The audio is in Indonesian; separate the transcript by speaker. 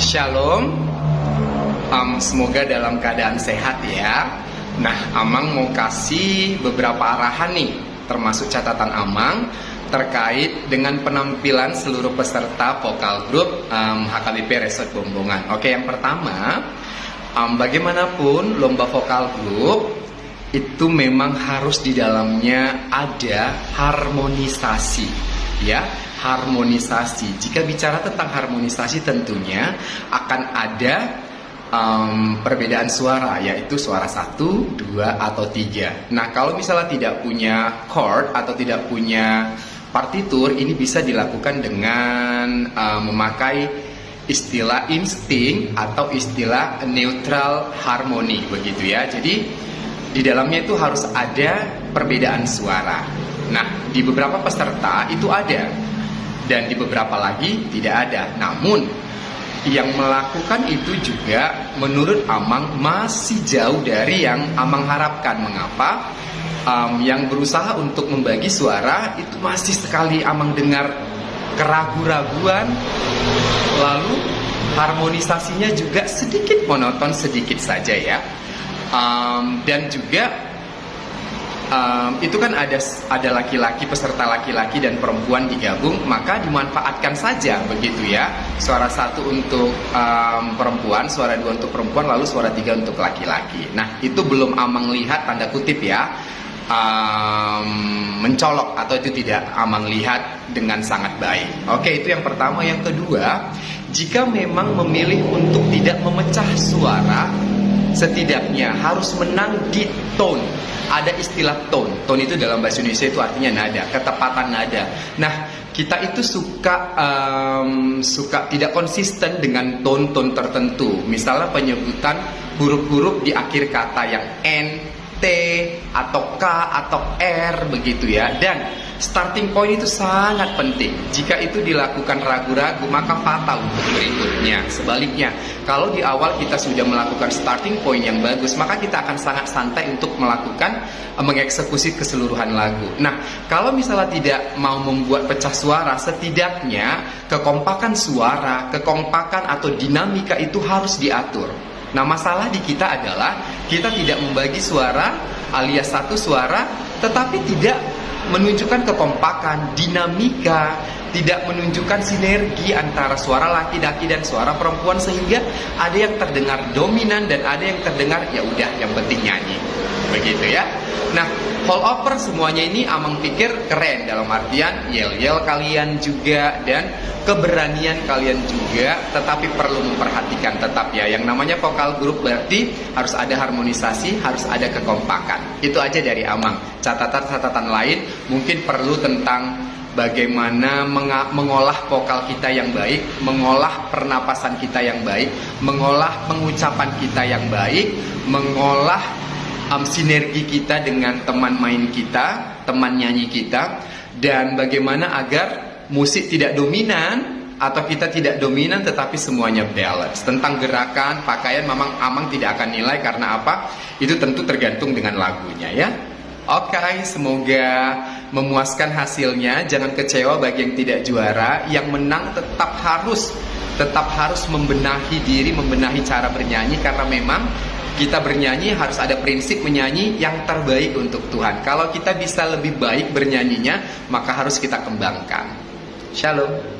Speaker 1: Shalom, semoga dalam keadaan sehat ya. Nah, Amang mau kasih beberapa arahan nih, termasuk catatan Amang terkait dengan penampilan seluruh peserta vokal grup HKBP Resort Bombongan. Oke, yang pertama, bagaimanapun lomba vokal grup itu memang harus di dalamnya ada harmonisasi, ya. Harmonisasi. Jika bicara tentang harmonisasi, tentunya akan ada perbedaan suara, yaitu suara 1, 2, atau 3. Nah, kalau misalnya tidak punya chord atau tidak punya partitur, ini bisa dilakukan dengan memakai istilah insting atau istilah neutral harmony, begitu ya. Jadi di dalamnya itu harus ada perbedaan suara. Nah, di beberapa peserta itu ada, dan di beberapa lagi tidak ada. Namun yang melakukan itu juga menurut Amang masih jauh dari yang Amang harapkan. Mengapa? Yang berusaha untuk membagi suara itu masih sekali Amang dengar keraguan-raguan, lalu harmonisasinya juga sedikit monoton, sedikit saja ya. Dan juga itu kan ada laki-laki, peserta laki-laki dan perempuan digabung, maka dimanfaatkan saja begitu ya. Suara 1 untuk perempuan, suara 2 untuk perempuan, lalu suara 3 untuk laki-laki. Nah, itu belum Amang lihat tanda kutip ya, mencolok atau itu tidak Amang lihat dengan sangat baik. Oke, itu yang pertama. Yang kedua, jika memang memilih untuk tidak memecah suara, setidaknya harus menang di tone. Ada istilah tone. Tone itu dalam bahasa Indonesia itu artinya nada, ketepatan nada. Nah, kita itu suka tidak konsisten dengan tone-tone tertentu. Misalnya penyebutan huruf-huruf di akhir kata yang N, T, atau K, atau R begitu ya. Dan starting point itu sangat penting. Jika itu dilakukan ragu-ragu, maka fatal untuk berikutnya. Sebaliknya, kalau di awal kita sudah melakukan starting point yang bagus, maka kita akan sangat santai untuk melakukan mengeksekusi keseluruhan lagu. Nah, kalau misalnya tidak mau membuat pecah suara, setidaknya kekompakan suara, kekompakan atau dinamika itu harus diatur. Nah, masalah di kita adalah kita tidak membagi suara alias satu suara, tetapi tidak menunjukkan kekompakan, dinamika, tidak menunjukkan sinergi antara suara laki-laki dan suara perempuan, sehingga ada yang terdengar dominan dan ada yang terdengar ya udah yang penting nyanyi. Begitu ya. Nah, hold over semuanya ini Amang pikir keren, dalam artian yel-yel kalian juga dan keberanian kalian juga, tetapi perlu memperhatikan tetap ya, yang namanya vokal grup berarti harus ada harmonisasi, harus ada kekompakan. Itu aja dari Amang. Catatan-catatan lain mungkin perlu tentang bagaimana mengolah vokal kita yang baik, mengolah pernapasan kita yang baik, mengolah pengucapan kita yang baik, mengolah sinergi kita dengan teman main kita, teman nyanyi kita, dan bagaimana agar musik tidak dominan atau kita tidak dominan tetapi semuanya balance. Tentang gerakan, pakaian memang Amang tidak akan nilai karena apa? Itu tentu tergantung dengan lagunya ya. Oke, semoga memuaskan hasilnya. Jangan kecewa bagi yang tidak juara. Yang menang tetap harus membenahi diri, membenahi cara bernyanyi, karena memang kita bernyanyi harus ada prinsip menyanyi yang terbaik untuk Tuhan. Kalau kita bisa lebih baik bernyanyinya, maka harus kita kembangkan. Shalom.